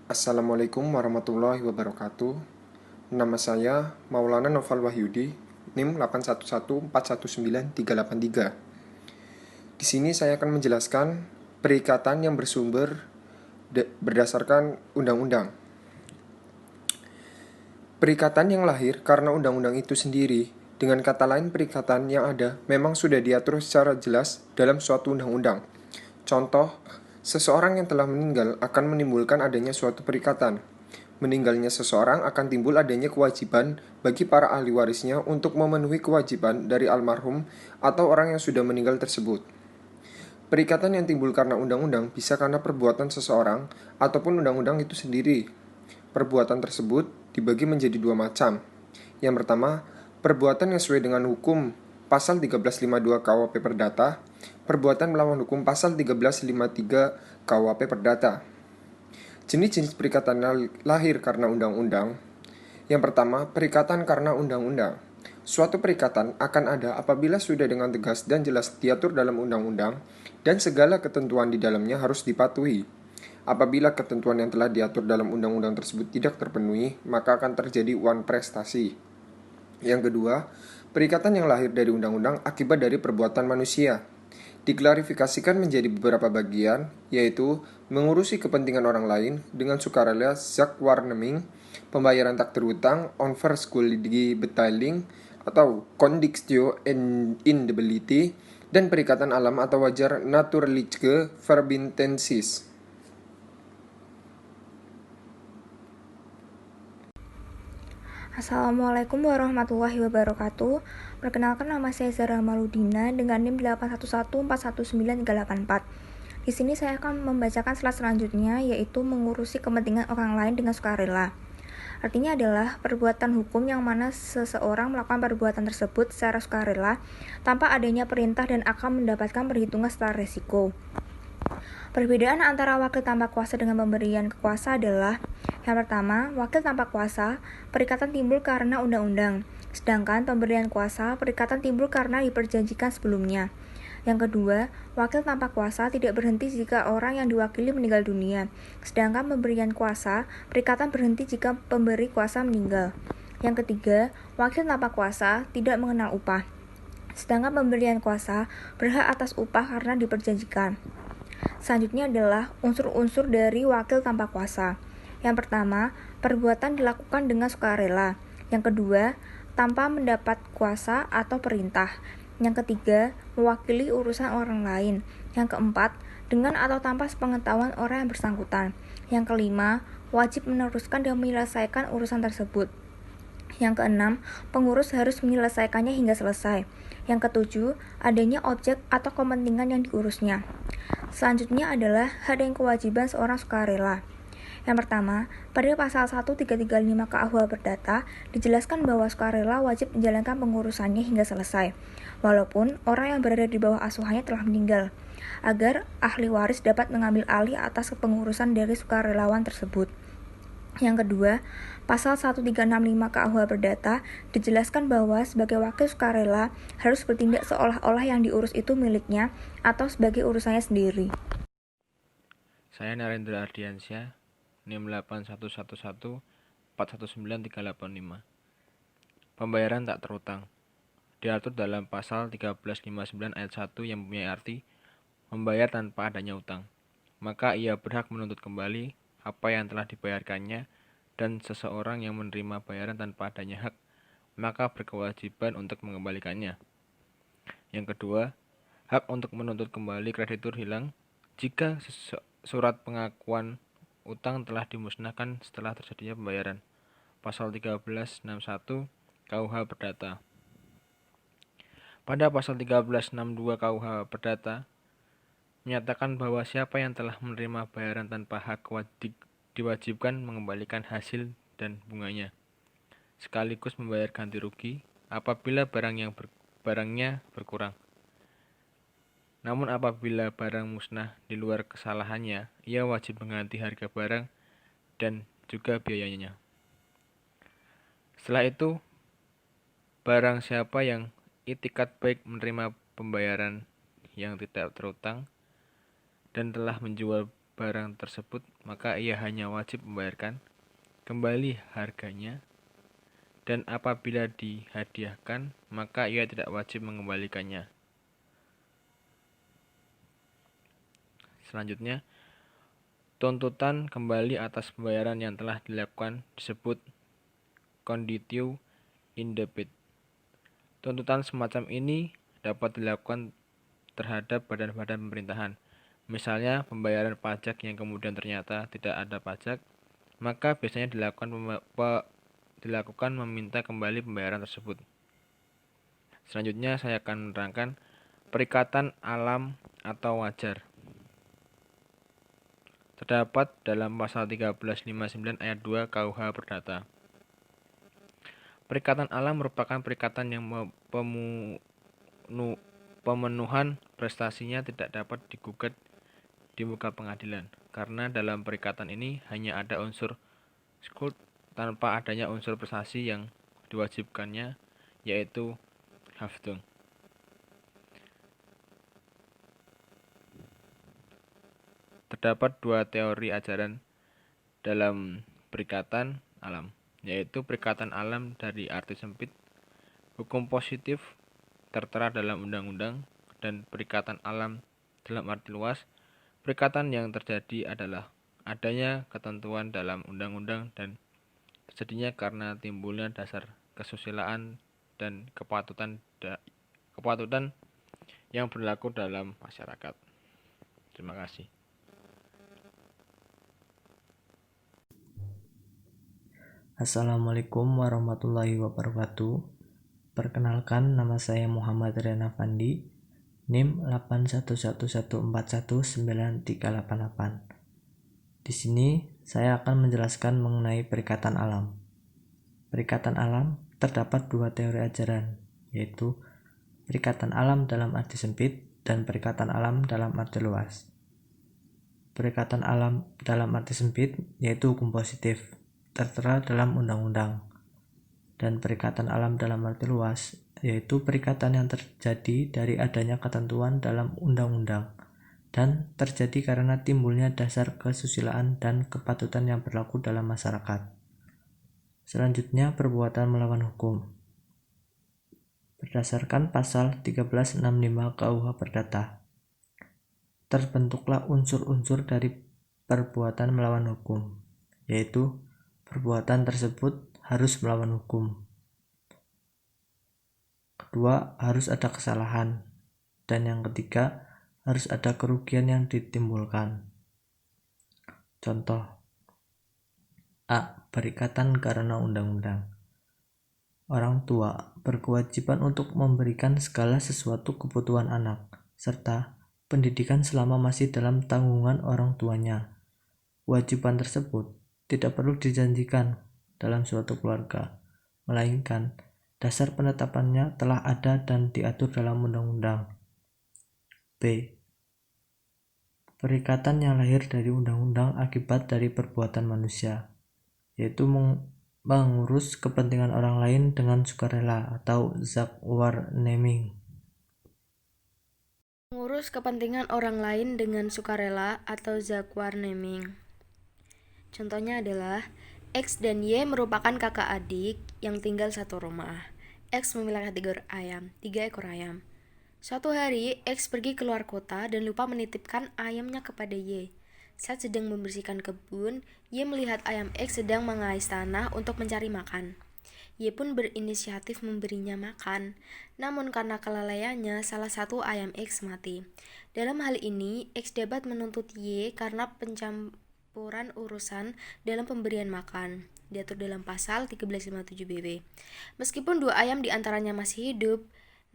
Assalamualaikum warahmatullahi wabarakatuh. Nama saya Maulana Noval Wahyudi, NIM 811419383. Di sini saya akan menjelaskan perikatan yang bersumber berdasarkan undang-undang. Perikatan yang lahir karena undang-undang itu sendiri, dengan kata lain perikatan yang ada memang sudah diatur secara jelas dalam suatu undang-undang. Contoh, seseorang yang telah meninggal akan menimbulkan adanya suatu perikatan. Meninggalnya seseorang akan timbul adanya kewajiban bagi para ahli warisnya untuk memenuhi kewajiban dari almarhum atau orang yang sudah meninggal tersebut. Perikatan yang timbul karena undang-undang bisa karena perbuatan seseorang ataupun undang-undang itu sendiri. Perbuatan tersebut dibagi menjadi dua macam. Yang pertama, perbuatan yang sesuai dengan hukum pasal 1352 KUHP Perdata, perbuatan melawan hukum pasal 1353 KUHP Perdata. Jenis-jenis perikatan lahir karena undang-undang. Yang pertama, perikatan karena undang-undang. Suatu perikatan akan ada apabila sudah dengan tegas dan jelas diatur dalam undang-undang dan segala ketentuan di dalamnya harus dipatuhi. Apabila ketentuan yang telah diatur dalam undang-undang tersebut tidak terpenuhi, maka akan terjadi wan prestasi. Yang kedua, perikatan yang lahir dari undang-undang akibat dari perbuatan manusia. Diklarifikasikan menjadi beberapa bagian, yaitu mengurusi kepentingan orang lain dengan sukarela zakwarneming, pembayaran tak terhutang, onverschuldige betaling, atau condictio indemnity, dan perikatan alam atau wajar naturalische verbintensis. Assalamualaikum warahmatullahi wabarakatuh. Perkenalkan, nama saya Zara Maludina dengan NIM 811419384. Di sini saya akan membacakan slide selanjutnya, yaitu mengurusi kepentingan orang lain dengan sukarela. Artinya adalah perbuatan hukum yang mana seseorang melakukan perbuatan tersebut secara sukarela tanpa adanya perintah dan akan mendapatkan perhitungan secara resiko. Perbedaan antara wakil tanpa kuasa dengan pemberian kuasa adalah: yang pertama, wakil tanpa kuasa, perikatan timbul karena undang-undang, sedangkan pemberian kuasa, perikatan timbul karena diperjanjikan sebelumnya. Yang kedua, wakil tanpa kuasa tidak berhenti jika orang yang diwakili meninggal dunia, sedangkan pemberian kuasa, perikatan berhenti jika pemberi kuasa meninggal. Yang ketiga, wakil tanpa kuasa tidak mengenal upah, sedangkan pemberian kuasa berhak atas upah karena diperjanjikan. Selanjutnya adalah unsur-unsur dari wakil tanpa kuasa. Yang pertama, perbuatan dilakukan dengan sukarela. Yang kedua, tanpa mendapat kuasa atau perintah. Yang ketiga, mewakili urusan orang lain. Yang keempat, dengan atau tanpa sepengetahuan orang yang bersangkutan. Yang kelima, wajib meneruskan dan menyelesaikan urusan tersebut. Yang keenam, pengurus harus menyelesaikannya hingga selesai. Yang ketujuh, adanya objek atau kepentingan yang diurusnya. Selanjutnya adalah hak dan kewajiban seorang sukarela. Yang pertama, pada pasal 1335 KUH Perdata dijelaskan bahwa sukarela wajib menjalankan pengurusannya hingga selesai, walaupun orang yang berada di bawah asuhannya telah meninggal, agar ahli waris dapat mengambil alih atas kepengurusan dari sukarelawan tersebut. Yang kedua, pasal 1365 KUH Perdata dijelaskan bahwa sebagai wakil sukarela harus bertindak seolah-olah yang diurus itu miliknya atau sebagai urusannya sendiri. Saya Narendra Ardiansyah, NIM 811141935. Pembayaran tak terhutang diatur dalam pasal 1359 ayat 1 yang mempunyai arti membayar tanpa adanya utang. Maka ia berhak menuntut kembali apa yang telah dibayarkannya, dan seseorang yang menerima bayaran tanpa adanya hak, maka berkewajiban untuk mengembalikannya. Yang kedua, hak untuk menuntut kembali kreditur hilang jika surat pengakuan utang telah dimusnahkan setelah terjadinya pembayaran. Pasal 1361 KUH Perdata. Pada pasal 1362 KUH Perdata menyatakan bahwa siapa yang telah menerima bayaran tanpa hak diwajibkan mengembalikan hasil dan bunganya, sekaligus membayar ganti rugi apabila barangnya berkurang. Namun apabila barang musnah di luar kesalahannya, ia wajib mengganti harga barang dan juga biayanya. Setelah itu, barang siapa yang itikat baik menerima pembayaran yang tidak terhutang dan telah menjual barang tersebut, maka ia hanya wajib membayarkan kembali harganya, dan apabila dihadiahkan, maka ia tidak wajib mengembalikannya. Selanjutnya, tuntutan kembali atas pembayaran yang telah dilakukan disebut conditio in debit. Tuntutan semacam ini dapat dilakukan terhadap badan-badan pemerintahan. Misalnya, pembayaran pajak yang kemudian ternyata tidak ada pajak, maka biasanya dilakukan meminta kembali pembayaran tersebut. Selanjutnya saya akan menerangkan perikatan alam atau wajar. Terdapat dalam pasal 1359 ayat 2 KUH Perdata. Perikatan alam merupakan perikatan yang pemenuhan prestasinya tidak dapat digugat di muka pengadilan, karena dalam perikatan ini hanya ada unsur skuld tanpa adanya unsur prestasi yang diwajibkannya, yaitu Haftung. Terdapat dua teori ajaran dalam perikatan alam, yaitu perikatan alam dari arti sempit, hukum positif tertera dalam undang-undang, dan perikatan alam dalam arti luas. Perikatan yang terjadi adalah adanya ketentuan dalam undang-undang dan terjadinya karena timbulnya dasar kesusilaan dan kepatutan yang berlaku dalam masyarakat. Terima kasih. Assalamualaikum warahmatullahi wabarakatuh. Perkenalkan, nama saya Muhammad Riana Fandi, NIM 81114193888. Di sini saya akan menjelaskan mengenai perikatan alam. Perikatan alam terdapat dua teori ajaran, yaitu perikatan alam dalam arti sempit dan perikatan alam dalam arti luas. Perikatan alam dalam arti sempit yaitu hukum positif, tertera dalam undang-undang, dan perikatan alam dalam arti luas yaitu perikatan yang terjadi dari adanya ketentuan dalam undang-undang dan terjadi karena timbulnya dasar kesusilaan dan kepatutan yang berlaku dalam masyarakat. Selanjutnya, perbuatan melawan hukum. Berdasarkan pasal 1365 KUH Perdata, terbentuklah unsur-unsur dari perbuatan melawan hukum, yaitu perbuatan tersebut harus melawan hukum. Kedua, harus ada kesalahan. Dan yang ketiga, harus ada kerugian yang ditimbulkan. Contoh A. Perikatan karena undang-undang. Orang tua berkewajiban untuk memberikan segala sesuatu kebutuhan anak, serta pendidikan selama masih dalam tanggungan orang tuanya. Kewajiban tersebut tidak perlu dijanjikan dalam suatu keluarga, melainkan dasar penetapannya telah ada dan diatur dalam undang-undang. B. Perikatan yang lahir dari undang-undang akibat dari perbuatan manusia, yaitu mengurus kepentingan orang lain dengan sukarela atau zakwarneming. Mengurus kepentingan orang lain dengan sukarela atau zakwarneming. Contohnya adalah X dan Y merupakan kakak adik yang tinggal satu rumah. X memiliki 3 ekor ayam. Suatu hari, X pergi keluar kota dan lupa menitipkan ayamnya kepada Y. Saat sedang membersihkan kebun, Y melihat ayam X sedang mengais tanah untuk mencari makan. Y pun berinisiatif memberinya makan. Namun karena kelalaiannya, salah satu ayam X mati. Dalam hal ini, X dapat menuntut Y karena pencampuran urusan dalam pemberian makan, diatur dalam pasal 1357 BW. Meskipun dua ayam diantaranya masih hidup,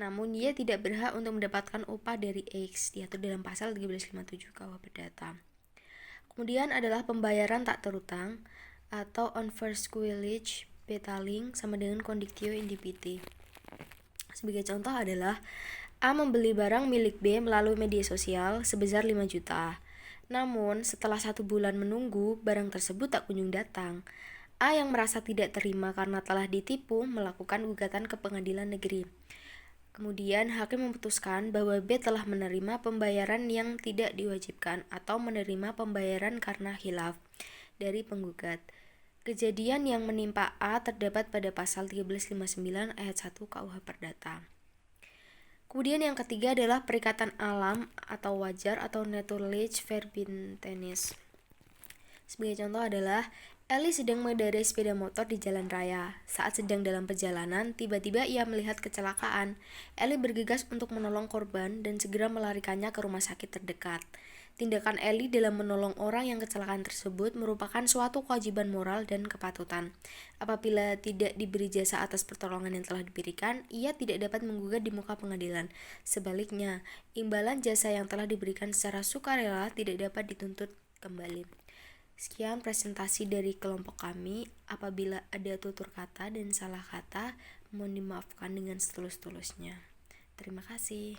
namun Y tidak berhak untuk mendapatkan upah dari X, diatur dalam pasal 1357 KUH Perdata. Kemudian adalah pembayaran tak terutang atau onverskuilige betaling sama dengan conditio in debiti. Sebagai contoh adalah A membeli barang milik B melalui media sosial sebesar 5 juta. Namun, setelah 1 bulan menunggu, barang tersebut tak kunjung datang. A yang merasa tidak terima karena telah ditipu melakukan gugatan ke pengadilan negeri. Kemudian hakim memutuskan bahwa B telah menerima pembayaran yang tidak diwajibkan atau menerima pembayaran karena khilaf dari penggugat. Kejadian yang menimpa A terdapat pada pasal 1359 ayat 1 KUH Perdata. Kemudian yang ketiga adalah perikatan alam atau wajar atau naturliche verbintenis. Sebagai contoh adalah Eli sedang mengendarai sepeda motor di jalan raya. Saat sedang dalam perjalanan, tiba-tiba ia melihat kecelakaan. Eli bergegas untuk menolong korban dan segera melarikannya ke rumah sakit terdekat. Tindakan Eli dalam menolong orang yang kecelakaan tersebut merupakan suatu kewajiban moral dan kepatutan. Apabila tidak diberi jasa atas pertolongan yang telah diberikan, ia tidak dapat menggugat di muka pengadilan. Sebaliknya, imbalan jasa yang telah diberikan secara sukarela tidak dapat dituntut kembali. Sekian presentasi dari kelompok kami. Apabila ada tutur kata dan salah kata, mohon dimaafkan dengan setulus-tulusnya. Terima kasih.